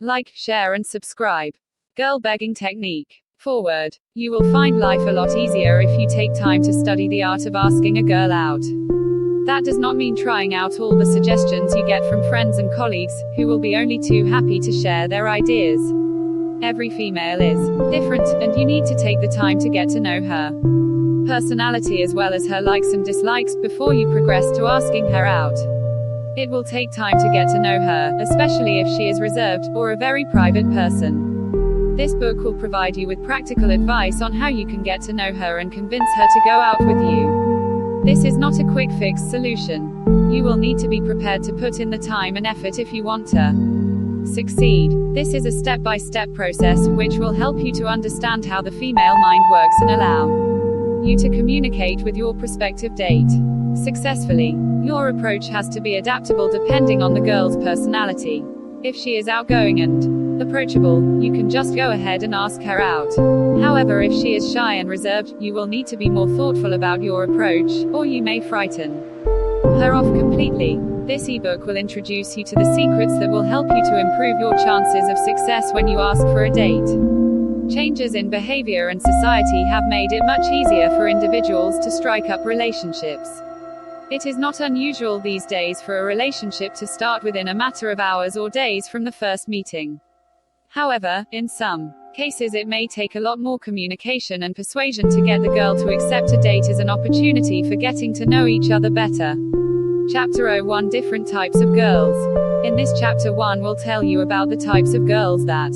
Like, share and subscribe. Girl begging technique. Forward. You will find life a lot easier if you take time to study the art of asking a girl out. That does not mean trying out all the suggestions you get from friends and colleagues, who will be only too happy to share their ideas. Every female is different, and you need to take the time to get to know her personality as well as her likes and dislikes before you progress to asking her out. It will take time to get to know her, especially if she is reserved, or a very private person. This book will provide you with practical advice on how you can get to know her and convince her to go out with you. This is not a quick fix solution. You will need to be prepared to put in the time and effort if you want to succeed. This is a step-by-step process, which will help you to understand how the female mind works and allow you to communicate with your prospective date successfully. Your approach has to be adaptable depending on the girl's personality. If she is outgoing and approachable, you can just go ahead and ask her out. However, if she is shy and reserved, you will need to be more thoughtful about your approach, or you may frighten her off completely. This ebook will introduce you to the secrets that will help you to improve your chances of success when you ask for a date. Changes in behavior and society have made it much easier for individuals to strike up relationships. It is not unusual these days for a relationship to start within a matter of hours or days from the first meeting. However, in some cases it may take a lot more communication and persuasion to get the girl to accept a date as an opportunity for getting to know each other better. Chapter 01 Different Types of Girls. In this chapter 1 will tell you about the types of girls that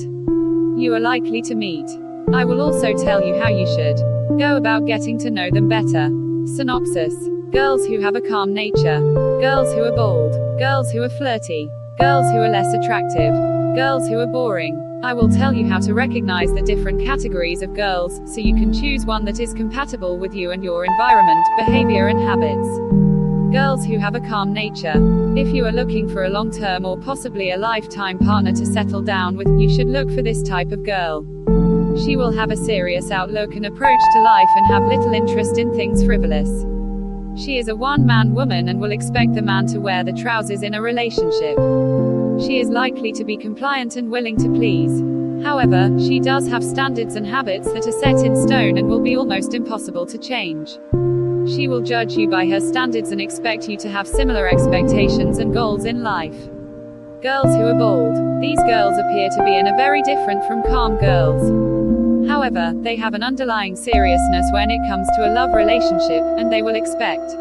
you are likely to meet. I will also tell you how you should go about getting to know them better. Synopsis. Girls who have a calm nature. Girls who are bold. Girls who are flirty. Girls who are less attractive. Girls who are boring. I will tell you how to recognize the different categories of girls, so you can choose one that is compatible with you and your environment, behavior and habits. Girls who have a calm nature. If you are looking for a long-term or possibly a lifetime partner to settle down with, you should look for this type of girl. She will have a serious outlook and approach to life and have little interest in things frivolous. She is a one-man woman and will expect the man to wear the trousers in a relationship. She is likely to be compliant and willing to please. However, she does have standards and habits that are set in stone and will be almost impossible to change. She will judge you by her standards and expect you to have similar expectations and goals in life. Girls who are bold. These girls appear to be very different from calm girls. However, they have an underlying seriousness when it comes to a love relationship, and they will expect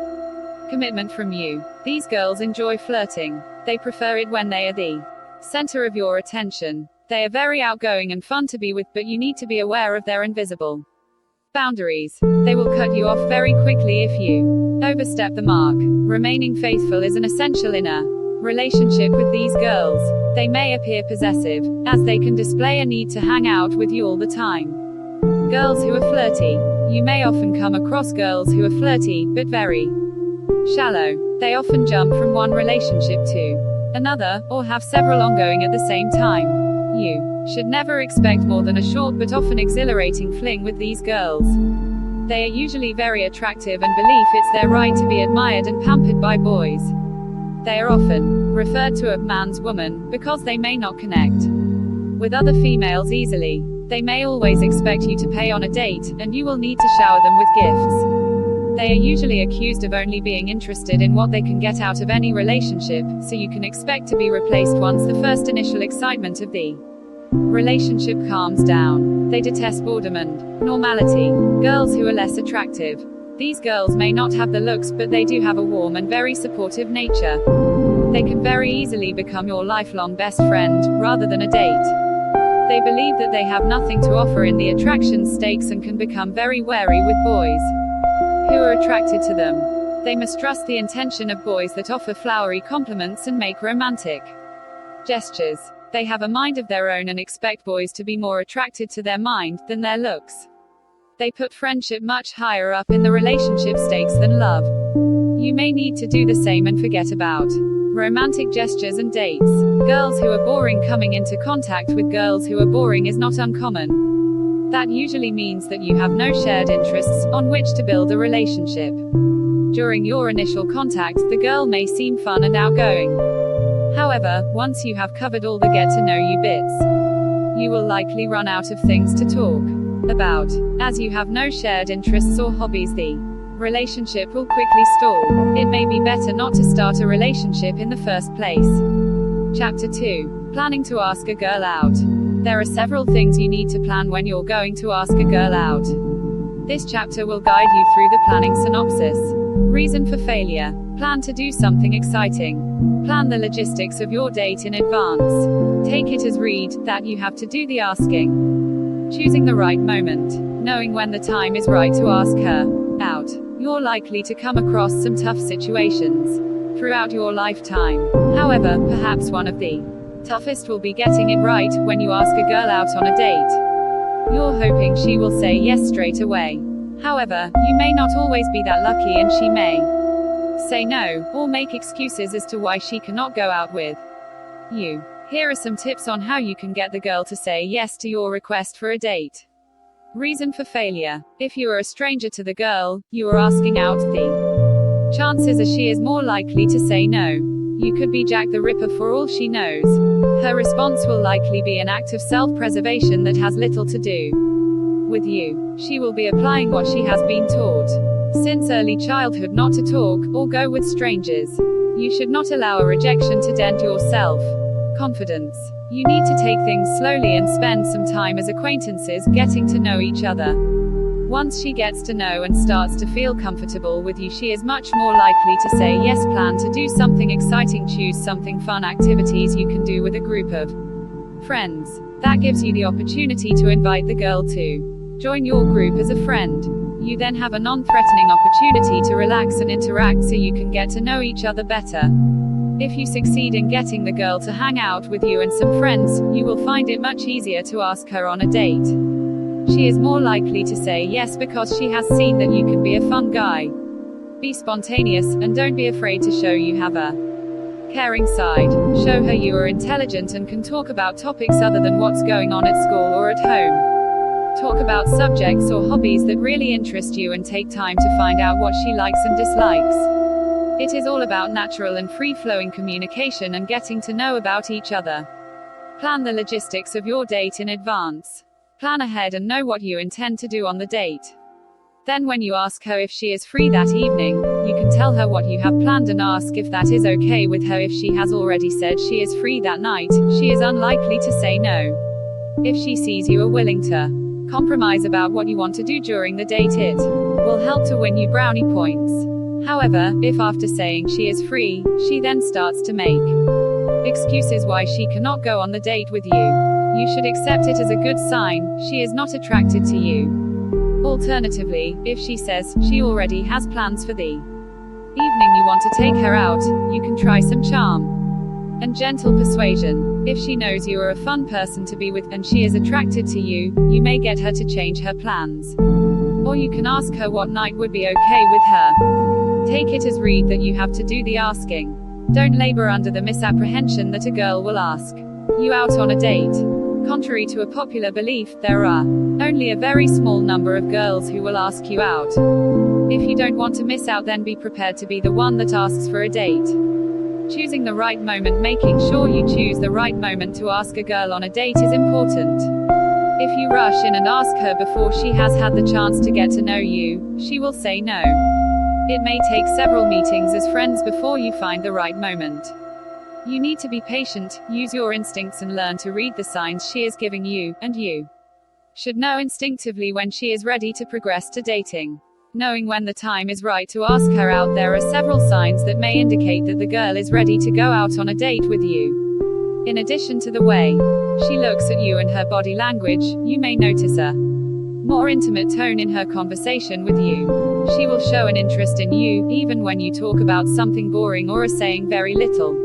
commitment from you. These girls enjoy flirting. They prefer it when they are the center of your attention. They are very outgoing and fun to be with, but you need to be aware of their invisible boundaries. They will cut you off very quickly if you overstep the mark. Remaining faithful is an essential in a relationship with these girls. They may appear possessive, as they can display a need to hang out with you all the time. Girls who are flirty. You may often come across girls who are flirty, but very shallow. They often jump from one relationship to another, or have several ongoing at the same time. You should never expect more than a short but often exhilarating fling with these girls. They are usually very attractive and believe it's their right to be admired and pampered by boys. They are often referred to as man's woman, because they may not connect with other females easily. They may always expect you to pay on a date, and you will need to shower them with gifts. They are usually accused of only being interested in what they can get out of any relationship, so you can expect to be replaced once the first initial excitement of the relationship calms down. They detest boredom and normality. Girls who are less attractive. These girls may not have the looks, but they do have a warm and very supportive nature. They can very easily become your lifelong best friend, rather than a date. They believe that they have nothing to offer in the attraction stakes and can become very wary with boys who are attracted to them. They mistrust the intention of boys that offer flowery compliments and make romantic gestures. They have a mind of their own and expect boys to be more attracted to their mind than their looks. They put friendship much higher up in the relationship stakes than love. You may need to do the same and forget about romantic gestures and dates. Girls who are boring. Coming into contact with girls who are boring is not uncommon. That usually means that you have no shared interests on which to build a relationship. During your initial contact, the girl may seem fun and outgoing. However, once you have covered all the get to know you bits, you will likely run out of things to talk about. As you have no shared interests or hobbies, the relationship will quickly stall. It may be better not to start a relationship in the first place. Chapter 2. Planning to ask a girl out. There are several things you need to plan when you're going to ask a girl out. This chapter will guide you through the planning synopsis. Reason for failure. Plan to do something exciting. Plan the logistics of your date in advance. Take it as read that you have to do the asking. Choosing the right moment. Knowing when the time is right to ask her out. You're likely to come across some tough situations throughout your lifetime. However, perhaps one of the toughest will be getting it right when you ask a girl out on a date. You're hoping she will say yes straight away. However, you may not always be that lucky and she may say no, or make excuses as to why she cannot go out with you. Here are some tips on how you can get the girl to say yes to your request for a date. Reason for failure. If you are a stranger to the girl you are asking out, the chances are she is more likely to say no. You could be Jack the Ripper for all she knows. Her response will likely be an act of self-preservation that has little to do with you. She will be applying what she has been taught since early childhood not to talk or go with strangers. You should not allow a rejection to dent your self-confidence. You need to take things slowly and spend some time as acquaintances getting to know each other. Once she gets to know and starts to feel comfortable with you, she is much more likely to say yes. Plan to do something exciting. Choose something fun, activities you can do with a group of friends. That gives you the opportunity to invite the girl to join your group as a friend. You then have a non-threatening opportunity to relax and interact so you can get to know each other better. If you succeed in getting the girl to hang out with you and some friends, you will find it much easier to ask her on a date. She is more likely to say yes because she has seen that you can be a fun guy. Be spontaneous, and don't be afraid to show you have a caring side. Show her you are intelligent and can talk about topics other than what's going on at school or at home. Talk about subjects or hobbies that really interest you and take time to find out what she likes and dislikes. It is all about natural and free-flowing communication and getting to know about each other. Plan the logistics of your date in advance. Plan ahead and know what you intend to do on the date. Then when you ask her if she is free that evening, you can tell her what you have planned and ask if that is okay with her. If she has already said she is free that night, she is unlikely to say no. If she sees you are willing to compromise about what you want to do during the date, it will help to win you brownie points. However, if after saying she is free, she then starts to make excuses why she cannot go on the date with you, you should accept it as a good sign she is not attracted to you. Alternatively, if she says she already has plans for the evening you want to take her out, you can try some charm and gentle persuasion. If she knows you are a fun person to be with and she is attracted to you, you may get her to change her plans. Or you can ask her what night would be okay with her. Take it as read that you have to do the asking. Don't labor under the misapprehension that a girl will ask you out on a date. Contrary to a popular belief, there are only a very small number of girls who will ask you out. If you don't want to miss out, then be prepared to be the one that asks for a date. Choosing the right moment. Making sure you choose the right moment to ask a girl on a date is important. If you rush in and ask her before she has had the chance to get to know you, she will say no. It may take several meetings as friends before you find the right moment. You need to be patient, use your instincts and learn to read the signs she is giving you, and you should know instinctively when she is ready to progress to dating. Knowing when the time is right to ask her out. There are several signs that may indicate that the girl is ready to go out on a date with you. In addition to the way she looks at you and her body language, you may notice a more intimate tone in her conversation with you. She will show an interest in you, even when you talk about something boring or are saying very little.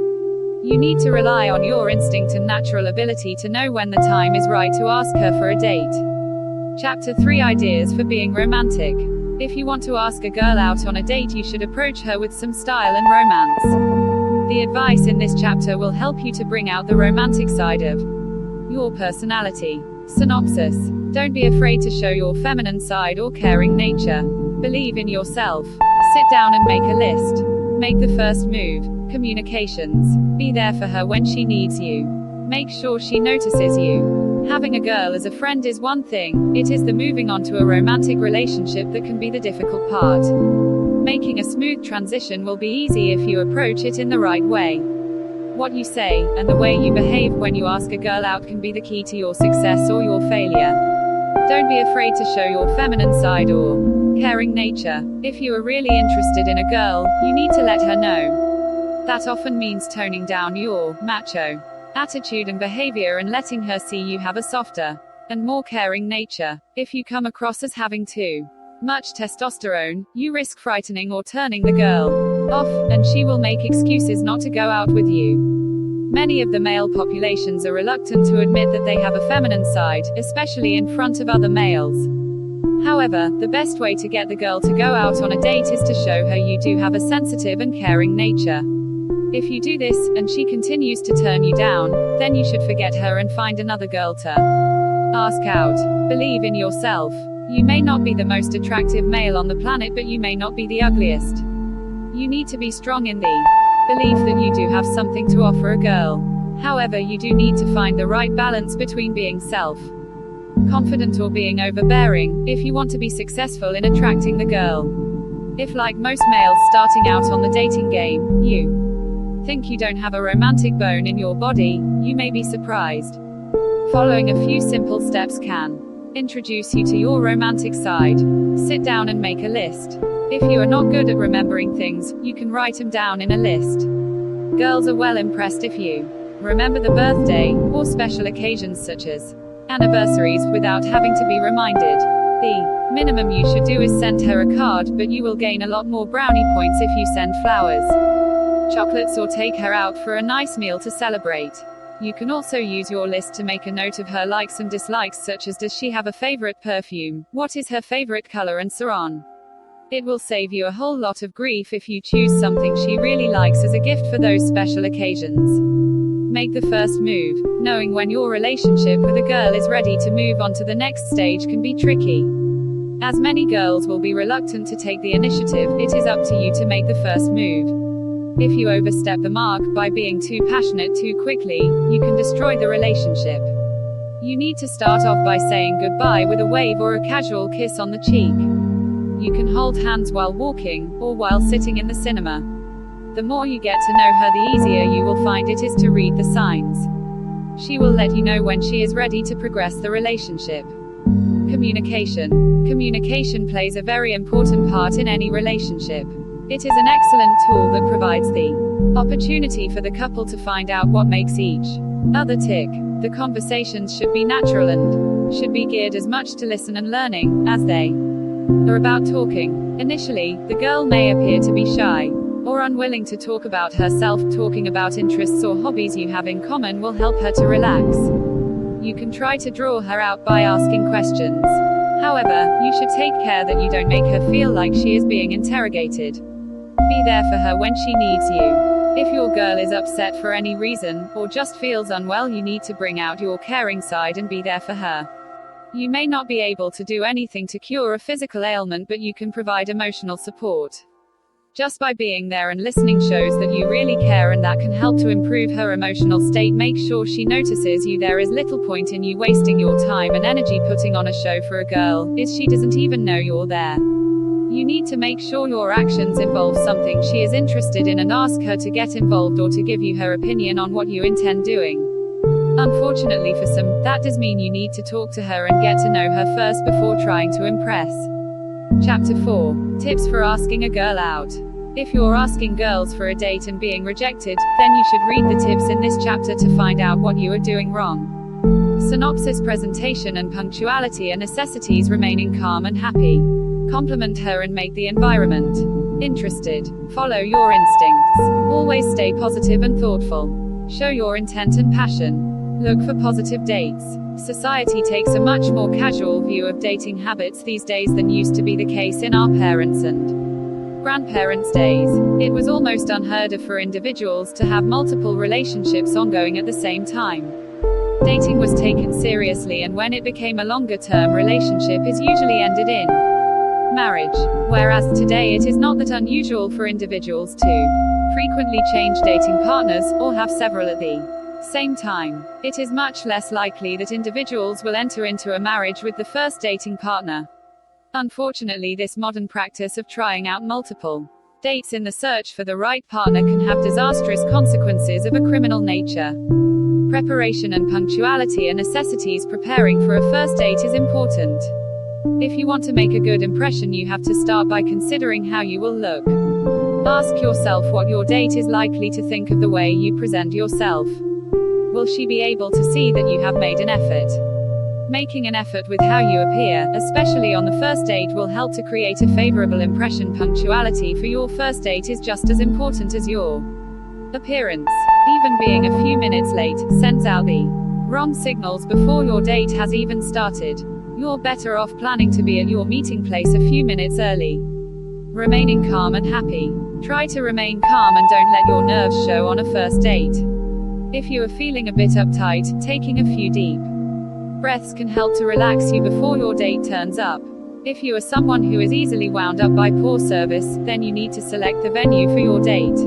You need to rely on your instinct and natural ability to know when the time is right to ask her for a date. Chapter 3. Ideas for being romantic. If you want to ask a girl out on a date, you should approach her with some style and romance. The advice in this chapter will help you to bring out the romantic side of your personality. Synopsis. Don't be afraid to show your feminine side or caring nature. Believe in yourself. Sit down and make a list. Make the first move. Communications. Be there for her when she needs you. Make sure she notices you. Having a girl as a friend is one thing, it is the moving on to a romantic relationship that can be the difficult part. Making a smooth transition will be easy if you approach it in the right way. What you say, and the way you behave when you ask a girl out can be the key to your success or your failure. Don't be afraid to show your feminine side or caring nature. If you are really interested in a girl, you need to let her know. That often means toning down your macho attitude and behavior and letting her see you have a softer and more caring nature. If you come across as having too much testosterone, you risk frightening or turning the girl off, and she will make excuses not to go out with you. Many of the male populations are reluctant to admit that they have a feminine side, especially in front of other males. However, the best way to get the girl to go out on a date is to show her you do have a sensitive and caring nature. If you do this, and she continues to turn you down, then you should forget her and find another girl to ask out. Believe in yourself. You may not be the most attractive male on the planet, but you may not be the ugliest. You need to be strong in the belief that you do have something to offer a girl. However, you do need to find the right balance between being self-confident or being overbearing, if you want to be successful in attracting the girl. If, like most males starting out on the dating game, you think you don't have a romantic bone in your body, you may be surprised. Following a few simple steps can introduce you to your romantic side. Sit down and make a list. If you are not good at remembering things, you can write them down in a list. Girls are well impressed if you remember the birthday, or special occasions such as anniversaries, without having to be reminded. The minimum you should do is send her a card, but you will gain a lot more brownie points if you send flowers, chocolates, or take her out for a nice meal to celebrate. You can also use your list to make a note of her likes and dislikes, such as does she have a favorite perfume, what is her favorite color, and so on. It will save you a whole lot of grief if you choose something she really likes as a gift for those special occasions. Make the first move. Knowing when your relationship with a girl is ready to move on to the next stage can be tricky, as many girls will be reluctant to take the initiative. It is up to you to make the first move. If you overstep the mark by being too passionate too quickly, you can destroy the relationship. You need to start off by saying goodbye with a wave or a casual kiss on the cheek. You can hold hands while walking, or while sitting in the cinema. The more you get to know her, the easier you will find it is to read the signs. She will let you know when she is ready to progress the relationship. Communication. Communication plays a very important part in any relationship. It is an excellent tool that provides the opportunity for the couple to find out what makes each other tick. The conversations should be natural and should be geared as much to listen and learning as they are about talking. Initially, the girl may appear to be shy or unwilling to talk about herself. Talking about interests or hobbies you have in common will help her to relax. You can try to draw her out by asking questions. However, you should take care that you don't make her feel like she is being interrogated. Be there for her when she needs you. If your girl is upset for any reason, or just feels unwell, you need to bring out your caring side and be there for her. You may not be able to do anything to cure a physical ailment, but you can provide emotional support. Just by being there and listening shows that you really care, and that can help to improve her emotional state. Make sure she notices you. There is little point in you wasting your time and energy putting on a show for a girl, if she doesn't even know you're there. You need to make sure your actions involve something she is interested in, and ask her to get involved or to give you her opinion on what you intend doing. Unfortunately for some, that does mean you need to talk to her and get to know her first before trying to impress. Chapter 4. Tips for asking a girl out. If you're asking girls for a date and being rejected, then you should read the tips in this chapter to find out what you are doing wrong. Synopsis: presentation and punctuality are necessities. Remaining calm and happy. Compliment her and make the environment interested. Follow your instincts. Always stay positive and thoughtful. Show your intent and passion. Look for positive dates. Society takes a much more casual view of dating habits these days than used to be the case in our parents' and grandparents' days. It was almost unheard of for individuals to have multiple relationships ongoing at the same time. Dating was taken seriously, and when it became a longer-term relationship, it usually ended in marriage. Whereas today it is not that unusual for individuals to frequently change dating partners, or have several at the same time. It is much less likely that individuals will enter into a marriage with the first dating partner. Unfortunately, this modern practice of trying out multiple dates in the search for the right partner can have disastrous consequences of a criminal nature. Preparation and punctuality are necessities. Preparing for a first date is important. If you want to make a good impression, you have to start by considering how you will look. Ask yourself what your date is likely to think of the way you present yourself. Will she be able to see that you have made an effort? Making an effort with how you appear, especially on the first date, will help to create a favorable impression. Punctuality for your first date is just as important as your appearance. Even being a few minutes late sends out the wrong signals before your date has even started. You're better off planning to be at your meeting place a few minutes early. Remaining calm and happy. Try to remain calm and don't let your nerves show on a first date. If you are feeling a bit uptight, taking a few deep breaths can help to relax you before your date turns up. If you are someone who is easily wound up by poor service, then you need to select the venue for your date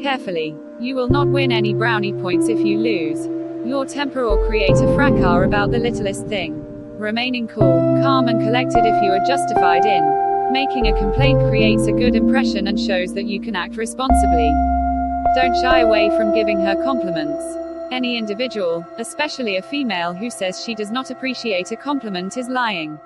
carefully. You will not win any brownie points if you lose your temper or create a fracas about the littlest thing. Remaining cool, calm and collected if you are justified in making a complaint creates a good impression and shows that you can act responsibly. Don't shy away from giving her compliments. Any individual, especially a female, who says she does not appreciate a compliment is lying.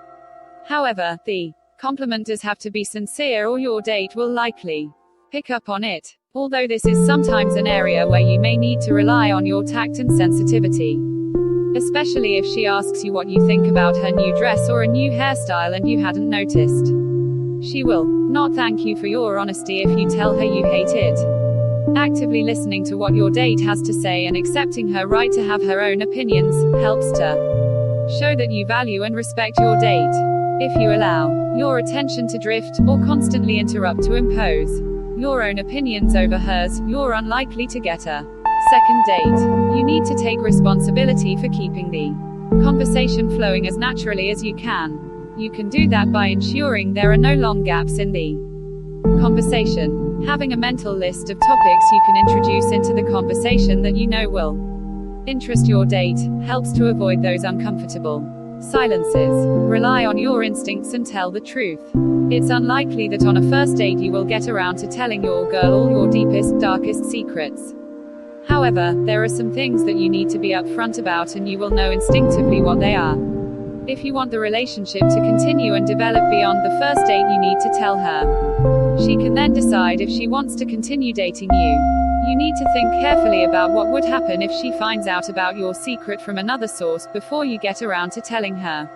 However, the compliment does have to be sincere or your date will likely pick up on it. Although this is sometimes an area where you may need to rely on your tact and sensitivity. Especially if she asks you what you think about her new dress or a new hairstyle and you hadn't noticed. She will not thank you for your honesty if you tell her you hate it. Actively listening to what your date has to say and accepting her right to have her own opinions helps to show that you value and respect your date. If you allow your attention to drift or constantly interrupt to impose your own opinions over hers, you're unlikely to get a second date. You need to take responsibility for keeping the conversation flowing as naturally as you can. You can do that by ensuring there are no long gaps in the conversation. Having a mental list of topics you can introduce into the conversation that you know will interest your date helps to avoid those uncomfortable silences. Rely on your instincts and tell the truth. It's unlikely that on a first date you will get around to telling your girl all your deepest, darkest secrets. However, there are some things that you need to be upfront about and you will know instinctively what they are. If you want the relationship to continue and develop beyond the first date, you need to tell her. She can then decide if she wants to continue dating you. You need to think carefully about what would happen if she finds out about your secret from another source before you get around to telling her.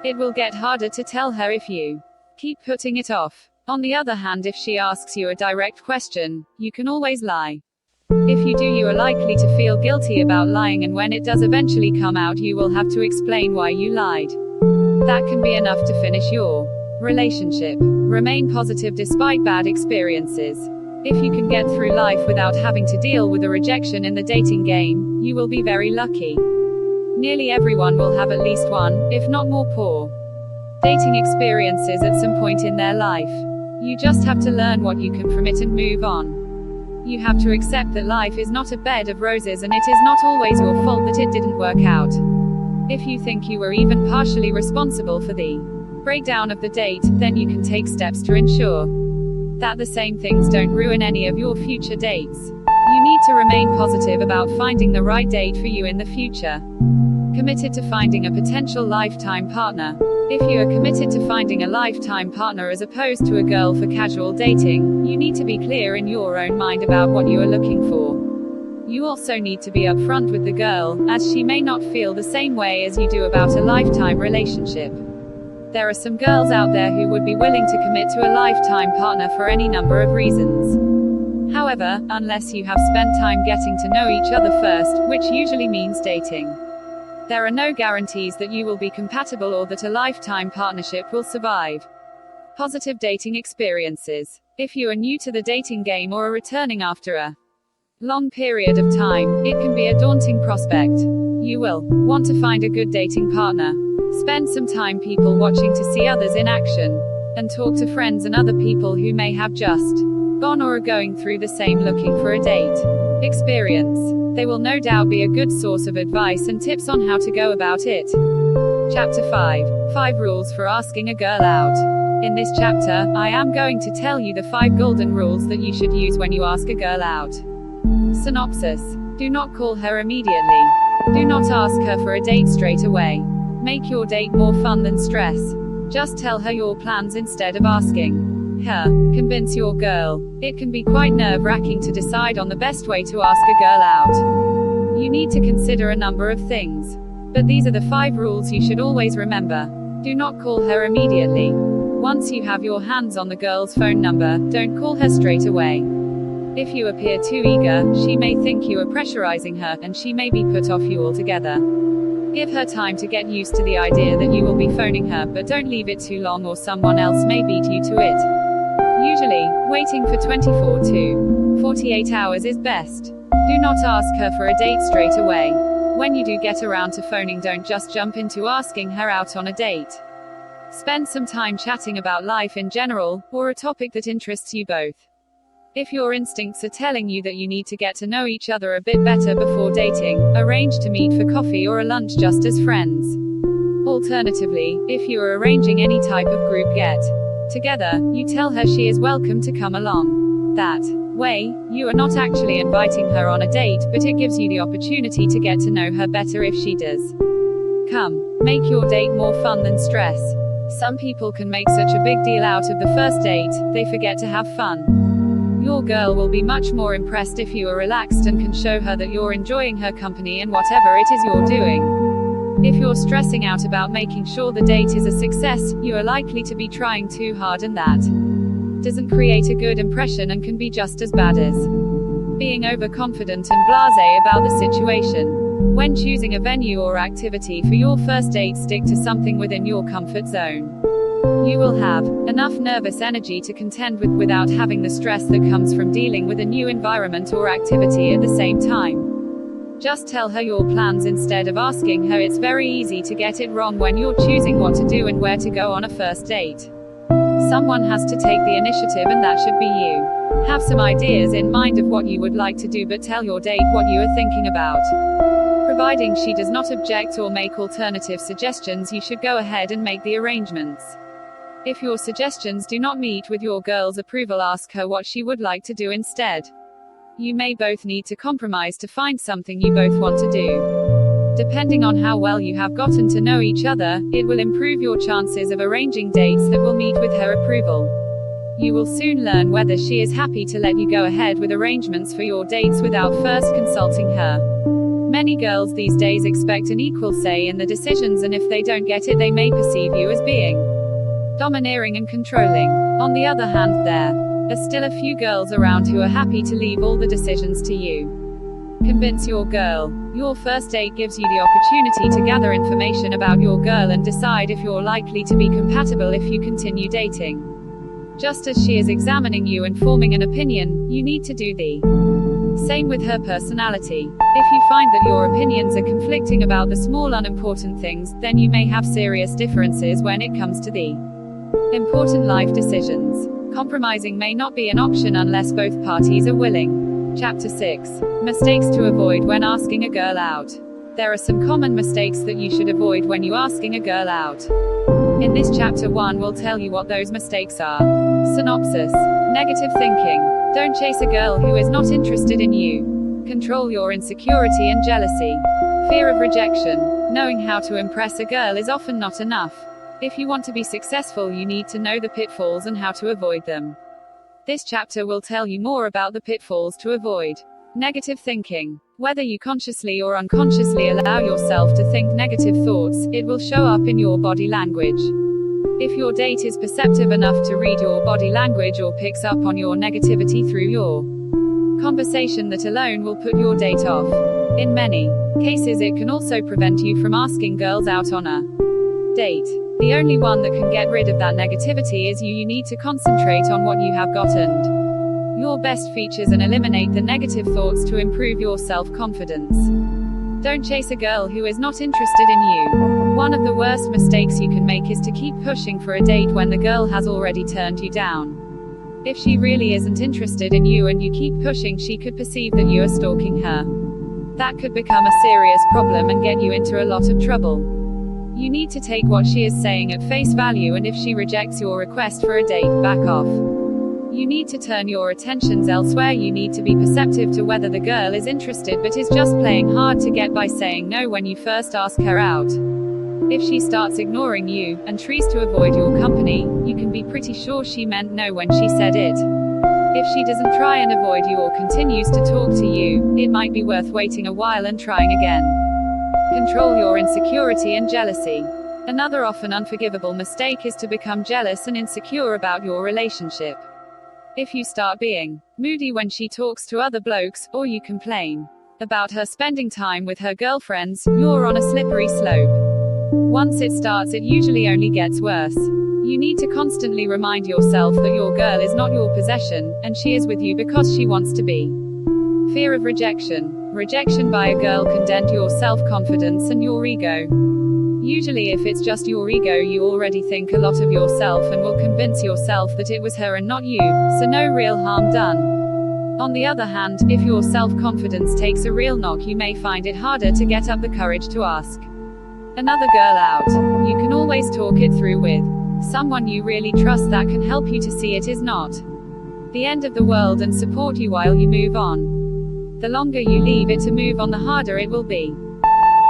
It will get harder to tell her if you keep putting it off. On the other hand, if she asks you a direct question, you can always lie. If you do, you are likely to feel guilty about lying, and when it does eventually come out, you will have to explain why you lied. That can be enough to finish your relationship. Remain positive despite bad experiences. If you can get through life without having to deal with a rejection in the dating game, you will be very lucky. Nearly everyone will have at least one, if not more, poor dating experiences at some point in their life. You just have to learn what you can from it and move on. You have to accept that life is not a bed of roses and it is not always your fault that it didn't work out. If you think you were even partially responsible for the breakdown of the date, then you can take steps to ensure that the same things don't ruin any of your future dates. You need to remain positive about finding the right date for you in the future. Committed to finding a potential lifetime partner. If you are committed to finding a lifetime partner as opposed to a girl for casual dating, you need to be clear in your own mind about what you are looking for. You also need to be upfront with the girl, as she may not feel the same way as you do about a lifetime relationship. There are some girls out there who would be willing to commit to a lifetime partner for any number of reasons. However, unless you have spent time getting to know each other first, which usually means dating, there are no guarantees that you will be compatible or that a lifetime partnership will survive. Positive dating experiences. If you are new to the dating game or are returning after a long period of time, it can be a daunting prospect. You will want to find a good dating partner. Spend some time people watching to see others in action, and talk to friends and other people who may have just gone or are going through the same looking for a date experience. They will no doubt be a good source of advice and tips on how to go about it. Chapter 5. 5 Rules for Asking a Girl Out. In this chapter, I am going to tell you the 5 golden rules that you should use when you ask a girl out. Synopsis. Do not call her immediately. Do not ask her for a date straight away. Make your date more fun than stress. Just tell her your plans instead of asking her. Convince your girl. It can be quite nerve-wracking to decide on the best way to ask a girl out. You need to consider a number of things. But these are the 5 rules you should always remember. Do not call her immediately. Once you have your hands on the girl's phone number, don't call her straight away. If you appear too eager, she may think you are pressurizing her, and she may be put off you altogether. Give her time to get used to the idea that you will be phoning her, but don't leave it too long or someone else may beat you to it. Usually, waiting for 24 to 48 hours is best. Do not ask her for a date straight away. When you do get around to phoning, don't just jump into asking her out on a date. Spend some time chatting about life in general, or a topic that interests you both. If your instincts are telling you that you need to get to know each other a bit better before dating, arrange to meet for coffee or a lunch just as friends. Alternatively, if you are arranging any type of group get-together, you tell her she is welcome to come along. That way, you are not actually inviting her on a date, but it gives you the opportunity to get to know her better if she does come. Make your date more fun than stress. Some people can make such a big deal out of the first date, they forget to have fun. Your girl will be much more impressed if you are relaxed and can show her that you're enjoying her company and whatever it is you're doing. If you're stressing out about making sure the date is a success, you are likely to be trying too hard, and that doesn't create a good impression and can be just as bad as being overconfident and blasé about the situation. When choosing a venue or activity for your first date, stick to something within your comfort zone. You will have enough nervous energy to contend with without having the stress that comes from dealing with a new environment or activity at the same time. Just tell her your plans instead of asking her. It's very easy to get it wrong when you're choosing what to do and where to go on a first date. Someone has to take the initiative, and that should be you. Have some ideas in mind of what you would like to do, but tell your date what you are thinking about. Providing she does not object or make alternative suggestions, you should go ahead and make the arrangements. If your suggestions do not meet with your girl's approval, ask her what she would like to do instead. You may both need to compromise to find something you both want to do. Depending on how well you have gotten to know each other, it will improve your chances of arranging dates that will meet with her approval. You will soon learn whether she is happy to let you go ahead with arrangements for your dates without first consulting her. Many girls these days expect an equal say in the decisions, and if they don't get it, they may perceive you as being domineering and controlling. On the other hand, there are still a few girls around who are happy to leave all the decisions to you. Convince your girl. Your first date gives you the opportunity to gather information about your girl and decide if you're likely to be compatible if you continue dating. Just as she is examining you and forming an opinion, you need to do the same with her personality. If you find that your opinions are conflicting about the small unimportant things, then you may have serious differences when it comes to the important life decisions. Compromising may not be an option unless both parties are willing. Chapter 6. Mistakes to avoid when asking a girl out. There are some common mistakes that you should avoid when you asking a girl out. In this chapter 1 will tell you what those mistakes are. Synopsis. Negative thinking. Don't chase a girl who is not interested in you. Control your insecurity and jealousy. Fear of rejection. Knowing how to impress a girl is often not enough. If you want to be successful, you need to know the pitfalls and how to avoid them. This chapter will tell you more about the pitfalls to avoid. Negative thinking. Whether you consciously or unconsciously allow yourself to think negative thoughts, it will show up in your body language. If your date is perceptive enough to read your body language or picks up on your negativity through your conversation, that alone will put your date off. In many cases, it can also prevent you from asking girls out on a date. The only one that can get rid of that negativity is you. You need to concentrate on what you have got and your best features and eliminate the negative thoughts to improve your self-confidence. Don't chase a girl who is not interested in you. One of the worst mistakes you can make is to keep pushing for a date when the girl has already turned you down. If she really isn't interested in you and you keep pushing, she could perceive that you are stalking her. That could become a serious problem and get you into a lot of trouble. You need to take what she is saying at face value, and if she rejects your request for a date, back off. You need to turn your attentions elsewhere. You need to be perceptive to whether the girl is interested but is just playing hard to get by saying no when you first ask her out. If she starts ignoring you, and tries to avoid your company, you can be pretty sure she meant no when she said it. If she doesn't try and avoid you or continues to talk to you, it might be worth waiting a while and trying again. Control your insecurity and jealousy. Another often unforgivable mistake is to become jealous and insecure about your relationship. If you start being moody when she talks to other blokes, or you complain about her spending time with her girlfriends, you're on a slippery slope. Once it starts, it usually only gets worse. You need to constantly remind yourself that your girl is not your possession, and she is with you because she wants to be. Fear of rejection. Rejection by a girl can dent your self-confidence and your ego. Usually if it's just your ego, you already think a lot of yourself and will convince yourself that it was her and not you, so no real harm done. On the other hand, if your self-confidence takes a real knock, you may find it harder to get up the courage to ask another girl out. You can always talk it through with someone you really trust that can help you to see it is not the end of the world and support you while you move on. The longer you leave it to move on, the harder it will be.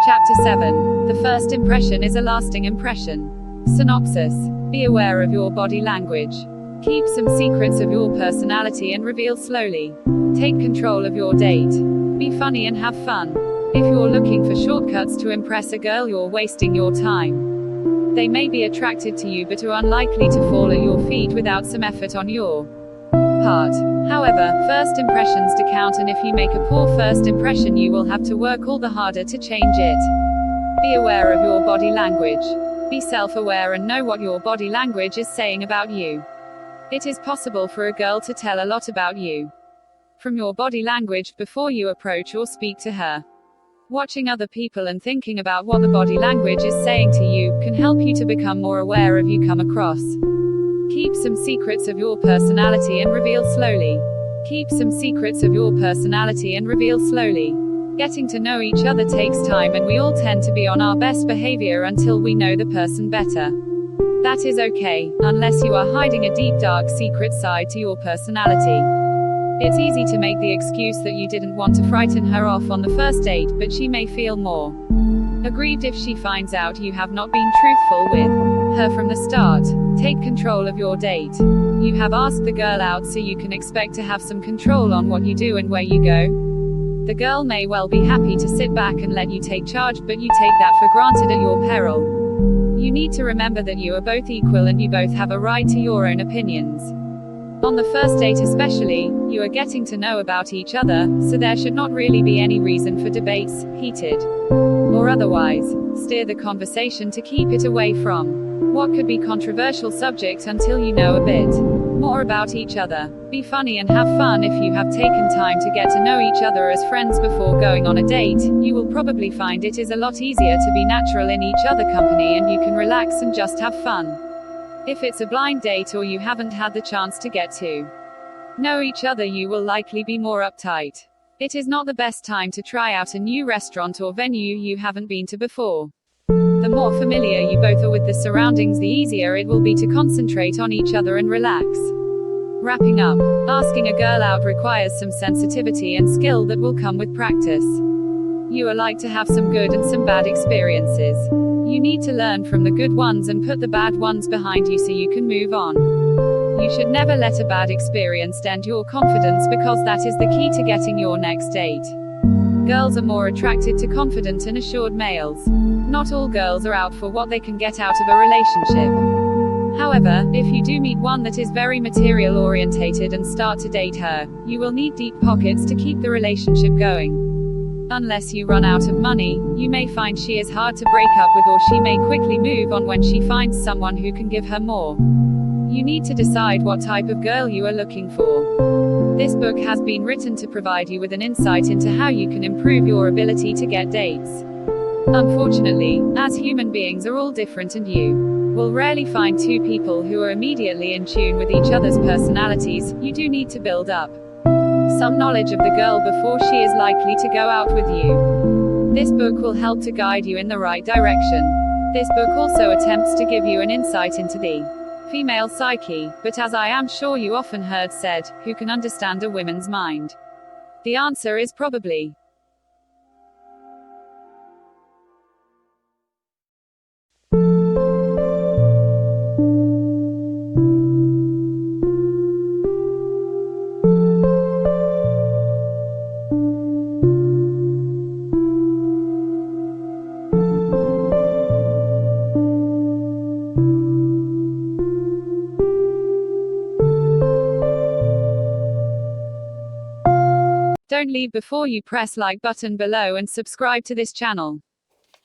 Chapter 7. The first impression is a lasting impression. Synopsis. Be aware of your body language. Keep some secrets of your personality and reveal slowly. Take control of your date. Be funny and have fun. If you're looking for shortcuts to impress a girl, you're wasting your time. They may be attracted to you but are unlikely to fall at your feet without some effort on your part. However, first impressions do count, and if you make a poor first impression, you will have to work all the harder to change it. Be aware of your body language. Be self-aware and know what your body language is saying about you. It is possible for a girl to tell a lot about you from your body language before you approach or speak to her. Watching other people and thinking about what the body language is saying to you can help you to become more aware of you come across. Keep some secrets of your personality and reveal slowly. Keep some secrets of your personality and reveal slowly. Getting to know each other takes time, and we all tend to be on our best behavior until we know the person better. That is okay, unless you are hiding a deep dark secret side to your personality. It's easy to make the excuse that you didn't want to frighten her off on the first date, but she may feel more aggrieved if she finds out you have not been truthful with her from the start. Take control of your date. You have asked the girl out, so you can expect to have some control on what you do and where you go. The girl may well be happy to sit back and let you take charge, but you take that for granted at your peril. You need to remember that you are both equal and you both have a right to your own opinions. On the first date especially, you are getting to know about each other, so there should not really be any reason for debates, heated or otherwise. Steer the conversation to keep it away from what could be controversial subject until you know a bit more about each other. Be funny and have fun. If you have taken time to get to know each other as friends before going on a date, you will probably find it is a lot easier to be natural in each other company, and you can relax and just have fun. If it's a blind date or you haven't had the chance to get to know each other, you will likely be more uptight. It is not the best time to try out a new restaurant or venue you haven't been to before. The more familiar you both are with the surroundings, the easier it will be to concentrate on each other and relax. Wrapping up, asking a girl out requires some sensitivity and skill that will come with practice. You are like to have some good and some bad experiences. You need to learn from the good ones and put the bad ones behind you so you can move on. You should never let a bad experience dent your confidence, because that is the key to getting your next date. Girls are more attracted to confident and assured males. Not all girls are out for what they can get out of a relationship. However, if you do meet one that is very material orientated and start to date her, you will need deep pockets to keep the relationship going. Unless you run out of money, you may find she is hard to break up with, or she may quickly move on when she finds someone who can give her more. You need to decide what type of girl you are looking for. This book has been written to provide you with an insight into how you can improve your ability to get dates. Unfortunately, as human beings are all different, and you will rarely find two people who are immediately in tune with each other's personalities. You do need to build up some knowledge of the girl before she is likely to go out with you. This book will help to guide you in the right direction. This book also attempts to give you an insight into the female psyche, but as I am sure you often heard said, who can understand a woman's mind? The answer is probably Don't leave before you press like button below and subscribe to this channel.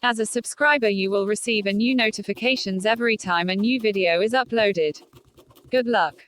As a subscriber you will receive a new notifications every time a new video is uploaded. Good luck.